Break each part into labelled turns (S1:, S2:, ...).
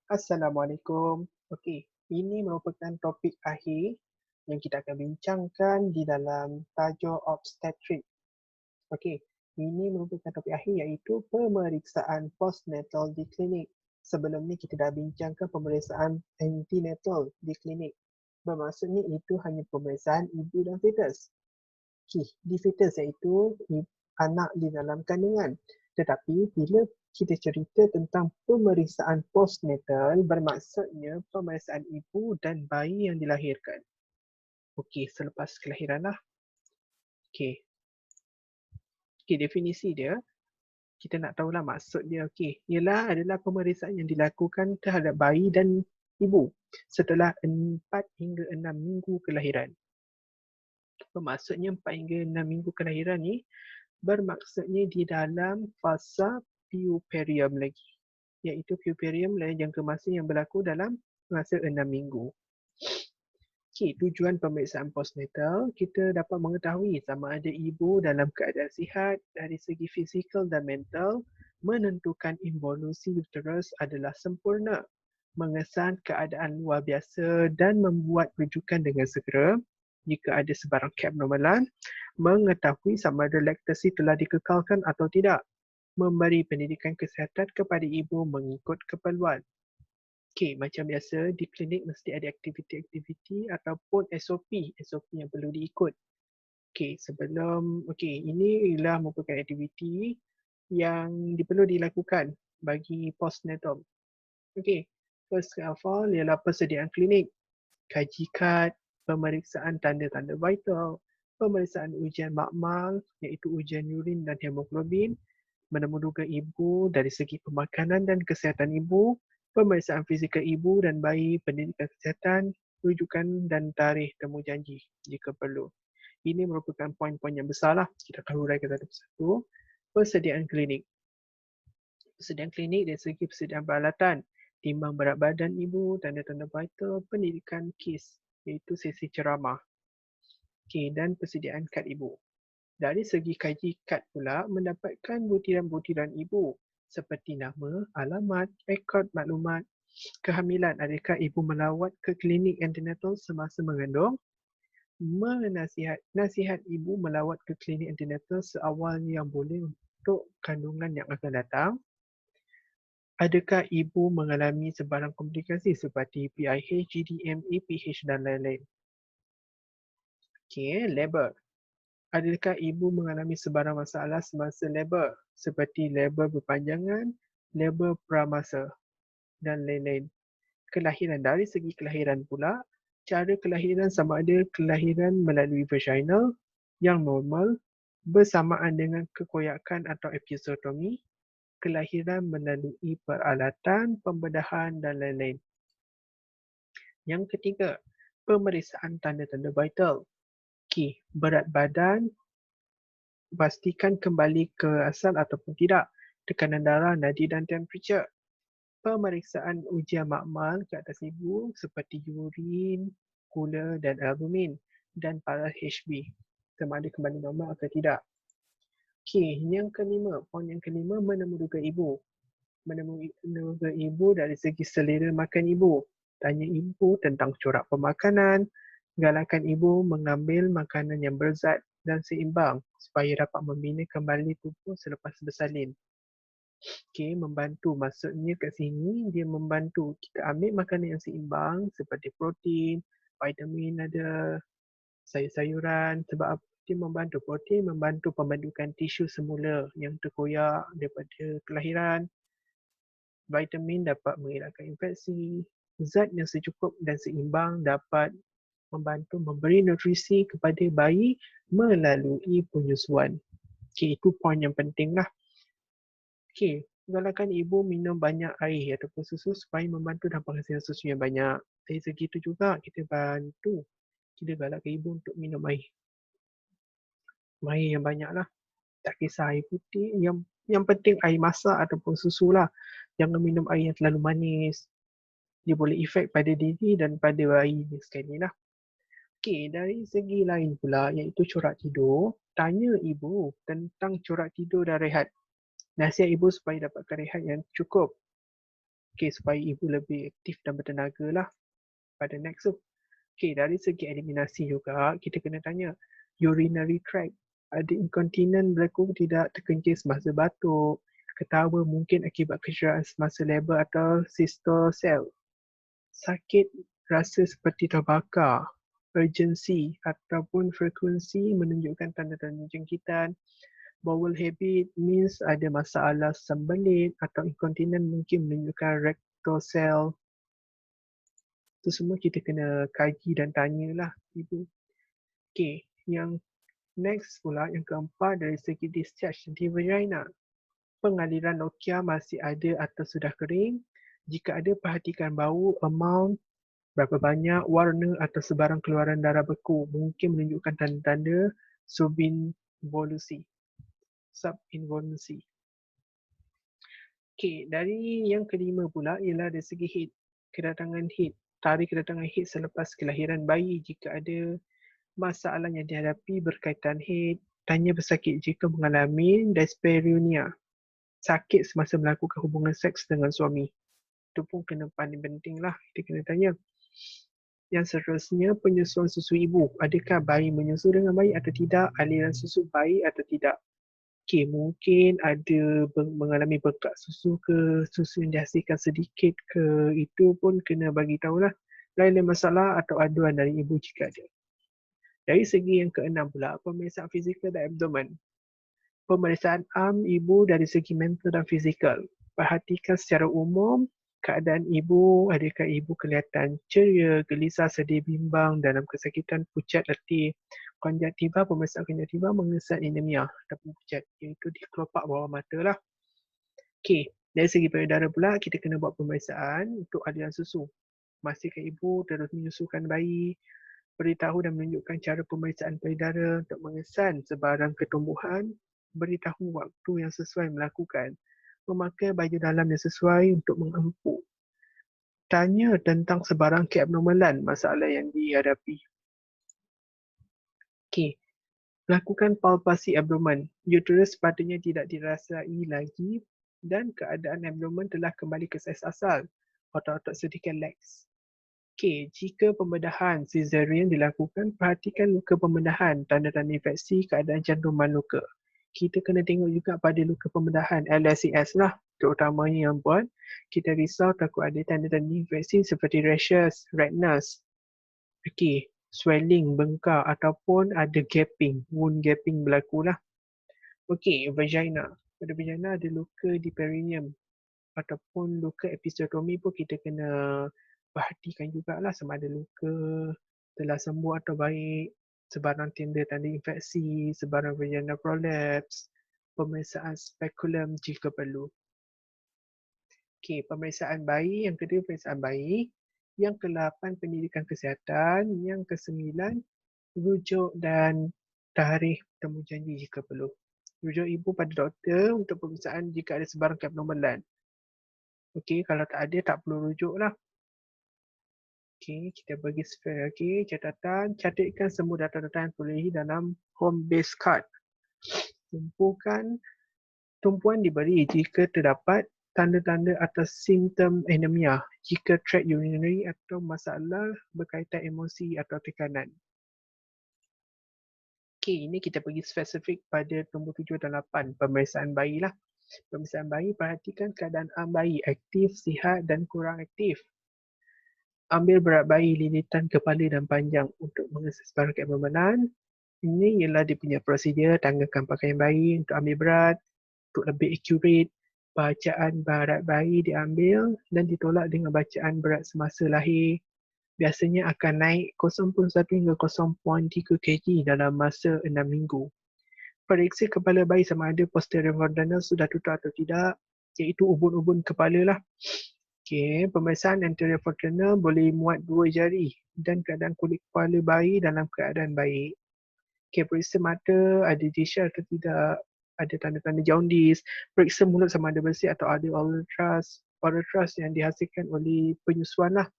S1: Assalamualaikum. Okey, ini merupakan topik akhir yang kita akan bincangkan di dalam tajuk obstetrik. Okey, ini merupakan topik akhir iaitu pemeriksaan postnatal di klinik. Sebelum ni kita dah bincangkan pemeriksaan antenatal di klinik. Bermaksudnya itu hanya pemeriksaan ibu dan fetus. Okey, di fetus iaitu anak di dalam kandungan. Tetapi bila kita cerita tentang pemeriksaan postnatal, bermaksudnya pemeriksaan ibu dan bayi yang dilahirkan. Okey, selepas kelahiran lah. Okey, definisi dia, kita nak tahulah maksud dia. Okey, ialah adalah pemeriksaan yang dilakukan terhadap bayi dan ibu setelah 4 hingga 6 minggu kelahiran. Bermaksudnya 4 hingga 6 minggu kelahiran ni bermaksudnya di dalam fasa puerperium lagi. Iaitu puerperium jangka masa yang berlaku dalam masa 6 minggu. Okey, tujuan pemeriksaan postnatal, kita dapat mengetahui sama ada ibu dalam keadaan sihat dari segi fizikal dan mental, menentukan involusi uterus adalah sempurna, mengesan keadaan luar biasa dan membuat rujukan dengan segera jika ada sebarang keabnormalan, mengetahui sama ada laktasi telah dikekalkan atau tidak, memberi pendidikan kesihatan kepada ibu mengikut keperluan. Okey, macam biasa di klinik mesti ada aktiviti-aktiviti ataupun SOP yang perlu diikut. Ini ialah merupakan aktiviti yang perlu dilakukan bagi postnatal. Okey, first of all ialah persediaan klinik, kaji kad, pemeriksaan tanda-tanda vital, pemeriksaan ujian makmal iaitu ujian urin dan hemoglobin, menemuduga ibu dari segi pemakanan dan kesihatan ibu, pemeriksaan fizikal ibu dan bayi, pendidikan kesihatan, rujukan dan tarikh temu janji jika perlu. Ini merupakan poin-poin yang besarlah. Kita akan huraikan satu persatu. Persediaan klinik. Persediaan klinik dari segi persediaan peralatan, timbang berat badan ibu, tanda-tanda vital, pendidikan KIS iaitu sesi ceramah. Okey, dan persediaan kad ibu. Dari segi kaji kad pula, mendapatkan butiran-butiran ibu seperti nama, alamat, rekod maklumat, kehamilan, adakah ibu melawat ke klinik antenatal semasa mengandung, nasihat ibu melawat ke klinik antenatal seawal yang boleh untuk kandungan yang akan datang, adakah ibu mengalami sebarang komplikasi seperti PIH, GDM, APH dan lain-lain. Okey, labor. Adakah ibu mengalami sebarang masalah semasa labor seperti labor berpanjangan, labor pramasa dan lain-lain. Kelahiran, dari segi kelahiran pula, cara kelahiran sama ada kelahiran melalui vaginal yang normal bersamaan dengan kekoyakan atau episiotomi, kelahiran melalui peralatan, pembedahan dan lain-lain. Yang ketiga, pemeriksaan tanda-tanda vital. Okey, berat badan, pastikan kembali ke asal ataupun tidak, tekanan darah, nadi dan temperature. Pemeriksaan ujian makmal ke atas ibu seperti urin, gula dan albumin dan para HB sama ada kembali normal atau tidak. Okey, poin yang kelima, menemuduga ibu. Menemuduga ibu dari segi selera makan ibu. Tanya ibu tentang corak pemakanan, galakkan ibu mengambil makanan yang berzat dan seimbang supaya dapat membina kembali tubuh selepas bersalin. Okey, membantu. Maksudnya kat sini dia membantu kita ambil makanan yang seimbang seperti protein, vitamin ada, sayur-sayuran sebab dia membantu. Protein membantu pembentukan tisu semula yang terkoyak daripada kelahiran. Vitamin dapat mengelakkan infeksi. Zat yang secukup dan seimbang dapat membantu memberi nutrisi kepada bayi melalui penyusuan. Okey, itu poin yang penting lah. Okey, galakkan ibu minum banyak air ataupun susu supaya membantu dalam penghasilan susu yang banyak. Dari segi itu juga kita galakkan ibu untuk minum air. Air yang banyak lah. Tak kisah air putih, yang penting air masak ataupun susu lah. Jangan minum air yang terlalu manis. Dia boleh efek pada diri dan pada bayi sekali lah. Okey, dari segi lain pula iaitu corak tidur, tanya ibu tentang corak tidur dan rehat. Nasihat ibu supaya dapatkan rehat yang cukup. supaya ibu lebih aktif dan bertenaga lah pada next tu. Dari segi eliminasi juga, kita kena tanya urinary tract. Ada incontinent berlaku tidak, terkencing semasa batuk, ketawa mungkin akibat kecederaan semasa labor atau cystocele. Sakit rasa seperti terbakar, urgency ataupun frekuensi menunjukkan tanda-tanda jangkitan. Bowel habit means ada masalah sembelit atau incontinent mungkin menunjukkan rectocele. Itu semua kita kena kaji dan tanyalah ibu. Yang next pula, yang keempat dari segi discharge di vagina. Pengaliran lokia masih ada atau sudah kering. Jika ada, perhatikan bau, amount, berapa banyak, warna atau sebarang keluaran darah beku. Mungkin menunjukkan tanda-tanda subinvolusi. Dari yang kelima pula ialah dari segi head. Kedatangan head. Tarikh kedatangan head selepas kelahiran bayi jika ada masalah yang dihadapi berkaitan head. Tanya pesakit jika mengalami dyspareunia, sakit semasa melakukan hubungan seks dengan suami. Itu pun kena paling penting lah, kita kena tanya. Yang seterusnya, penyusuan susu ibu. Adakah bayi menyusu dengan baik atau tidak? Aliran susu baik atau tidak? Mungkin ada mengalami bengkak susu ke, susu yang dihasilkan sedikit ke, itu pun kena bagi tahulah. Lain-lain masalah atau aduan dari ibu jika ada. Dari segi yang keenam pula, pemeriksaan fizikal dan abdomen. Pemeriksaan ibu dari segi mental dan fizikal. Perhatikan secara umum keadaan ibu, adakah ibu kelihatan ceria, gelisah, sedih, bimbang dalam kesakitan, pucat, letih. Konjaktiva, pemeriksaan konjaktiva mengesat anemia ataupun pucat, iaitu di kelopak bawah mata lah. Dari segi payudara pula, kita kena buat pemeriksaan untuk aliran susu. Masihkah ibu terus menyusukan bayi? Beritahu dan menunjukkan cara pemeriksaan payudara untuk mengesan sebarang ketumbuhan. Beritahu waktu yang sesuai melakukan. Memakai baju dalam yang sesuai untuk mengempuk. Tanya tentang sebarang keabnormalan masalah yang dihadapi. Lakukan palpasi abdomen. Uterus sepatutnya tidak dirasai lagi dan keadaan abdomen telah kembali ke saiz asal. Otot-otot sedikit lax. Jika pembedahan caesarean dilakukan, perhatikan luka pembedahan, tanda-tanda infeksi, keadaan jantungan luka. Kita kena tengok juga pada luka pembedahan, LSCS lah, terutamanya yang buat kita risau takut ada tanda-tanda infeksi seperti rashes, redness, swelling, bengkak ataupun ada gapping, wound gapping berlaku lah. Vagina. Pada vagina ada luka di perineum ataupun luka episiotomi pun kita kena perhatikan jugalah sama ada luka telah sembuh atau baik, sebarang tanda-tanda infeksi, sebarang vagina prolapse, pemeriksaan speculum jika perlu. Pemeriksaan bayi. Yang kedua, pemeriksaan bayi. Yang ke-8, pendidikan kesihatan. Yang ke-9, rujuk dan tarikh temujanji jika perlu. Rujuk ibu pada doktor untuk pemeriksaan jika ada sebarang keabnormalan. Kalau tak ada, tak perlu rujuk lah. Kita bagi catatan. Catatkan semua data-data yang perolehi dalam home base card. Tumpuan diberi jika terdapat tanda-tanda atau simptom anemia, jika tract urinary atau masalah berkaitan emosi atau tekanan. Ini kita bagi spesifik pada nombor 7 dan 8, pemeriksaan bayi lah. Pemeriksaan bayi, perhatikan keadaan bayi, aktif, sihat dan kurang aktif. Ambil berat bayi, lilitan kepala dan panjang untuk mengesas barang keabnormalan. Ini ialah dia punya prosedur, tanggalkan pakaian bayi untuk ambil berat, untuk lebih accurate. Bacaan berat bayi diambil dan ditolak dengan bacaan berat semasa lahir. Biasanya akan naik 0.1 hingga 0.3 kg dalam masa 6 minggu. Periksa kepala bayi sama ada posterior frontal sudah tutup atau tidak, iaitu ubun-ubun kepala lah. Pemeriksaan anterior frontal boleh muat 2 jari dan keadaan kulit kepala bayi dalam keadaan baik. Periksa mata, ada discharge atau tidak, ada tanda-tanda jaundice. Periksa mulut sama ada bersih atau ada oral thrush yang dihasilkan oleh penyusuan lah.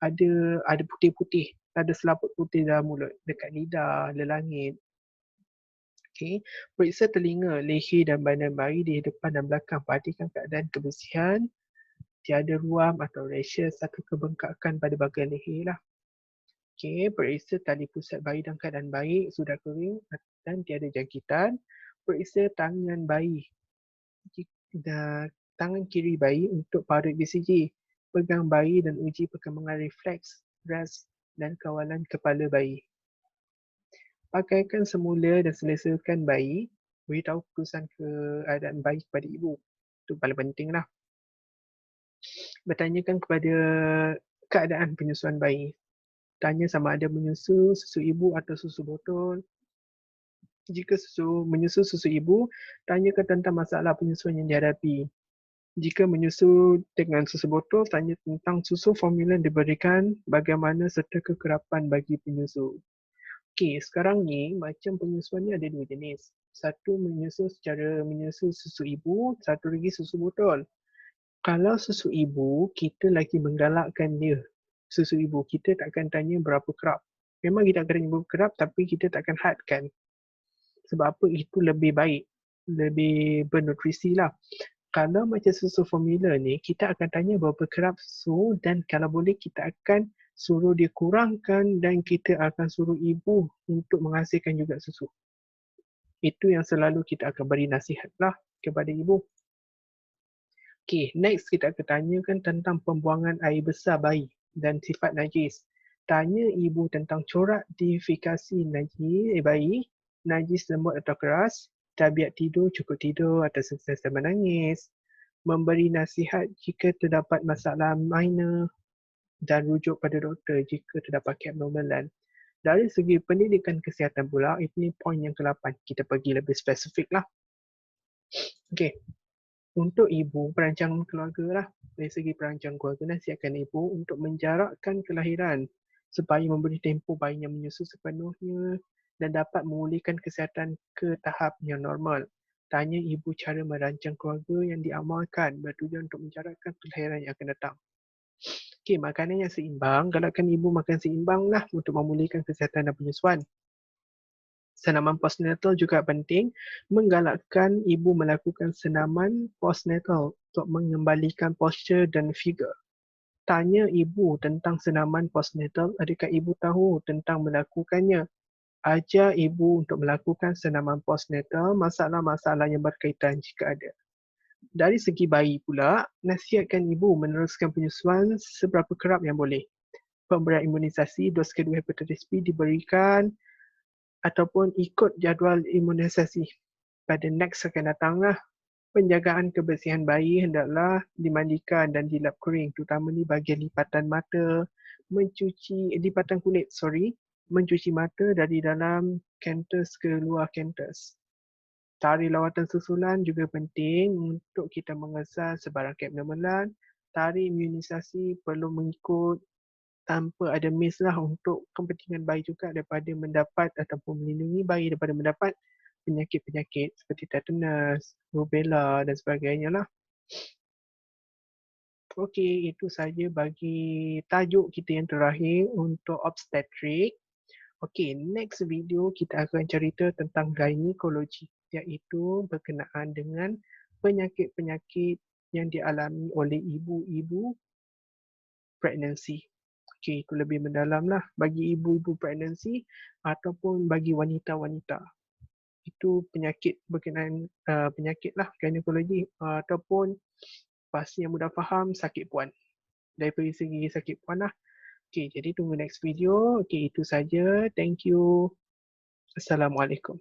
S1: Ada putih-putih, ada selaput putih dalam mulut, dekat lidah, lelangit. Periksa telinga, leher dan badan bayi di depan dan belakang. Perhatikan keadaan kebersihan. tiada ruam atau rashes atau kebengkakan pada bahagian leher lah. Okey, periksa tali pusat bayi dalam keadaan baik, sudah kering dan tiada jangkitan. Periksa tangan bayi. Tangan kiri bayi untuk parut BCG. Pegang bayi dan uji perkembangan refleks, ras dan kawalan kepala bayi. Pakaikan semula dan selesakan bayi. Beritahu keputusan keadaan bayi kepada ibu. Itu paling penting lah. Bertanyakan kepada keadaan penyusuan bayi. Tanya sama ada menyusu susu ibu atau susu botol. Jika menyusu susu ibu, tanyakan tentang masalah penyusuan yang dihadapi. Jika menyusu dengan susu botol, tanya tentang susu formula yang diberikan, bagaimana serta kekerapan bagi penyusu. Okey, sekarang ni macam penyusuan ni ada dua jenis. Satu menyusu susu ibu, satu lagi susu botol. Kalau susu ibu, kita lagi menggalakkan dia. Susu ibu, kita takkan tanya berapa kerap. Memang kita akan tanya berapa kerap, tapi kita takkan hadkan. Sebab apa? Itu lebih baik. Lebih bernutrisi lah. Kalau macam susu formula ni, kita akan tanya berapa kerap susu dan kalau boleh kita akan suruh dia kurangkan dan kita akan suruh ibu untuk menghasilkan juga susu. Itu yang selalu kita akan beri nasihat lah kepada ibu. Okay, next kita akan tanyakan tentang pembuangan air besar bayi dan sifat najis. Tanya ibu tentang corak deifikasi najis bayi, najis lembut atau keras, tabiat tidur, cukup tidur atau sentiasa menangis, memberi nasihat jika terdapat masalah minor dan rujuk pada doktor jika terdapat keabnormalan. Dari segi pendidikan kesihatan pula, ini poin yang ke-8. Kita pergi lebih spesifik lah. Okay. Untuk ibu, perancangan keluarga lah. Dari segi perancangan keluarga, nasihatkan ibu untuk menjarakkan kelahiran supaya memberi tempoh bayinya menyusu sepenuhnya dan dapat memulihkan kesihatan ke tahap yang normal. Tanya ibu cara merancang keluarga yang diamalkan bertujuan untuk menjarakkan kelahiran yang akan datang. Okey, makanan yang seimbang, galakkan ibu makan seimbang lah untuk memulihkan kesihatan dan penyusuan. Senaman postnatal juga penting, menggalakkan ibu melakukan senaman postnatal untuk mengembalikan postur dan figure. Tanya ibu tentang senaman postnatal, adakah ibu tahu tentang melakukannya? Ajar ibu untuk melakukan senaman postnatal, masalah-masalah yang berkaitan jika ada. Dari segi bayi pula, nasihatkan ibu meneruskan penyusuan seberapa kerap yang boleh. Pemberian imunisasi dos kedua hepatitis B diberikan ataupun ikut jadual imunisasi pada next akan datang lah. Penjagaan kebersihan bayi hendaklah dimandikan dan dilap kering, terutama ni bahagian lipatan mata, lipatan kulit, mencuci mata dari dalam kantus ke luar kantus. Tarikh lawatan susulan juga penting untuk kita mengesal sebarang keabnormalan. Tarikh imunisasi perlu mengikut tanpa ada miss lah untuk kepentingan bayi juga daripada mendapat ataupun melindungi bayi daripada mendapat penyakit-penyakit seperti tetanus, rubella dan sebagainya lah. Okey, itu saja bagi tajuk kita yang terakhir untuk obstetrik. Okey, next video kita akan cerita tentang gynecology, iaitu berkenaan dengan penyakit-penyakit yang dialami oleh ibu-ibu pregnancy. Okey, itu lebih mendalam lah bagi ibu-ibu pregnancy ataupun bagi wanita-wanita. Itu penyakit berkenaan penyakit lah gynecology ataupun pasti yang mudah faham sakit puan. Dari segi sakit puan lah. Okey, jadi tunggu next video. Okey, itu saja. Thank you. Assalamualaikum.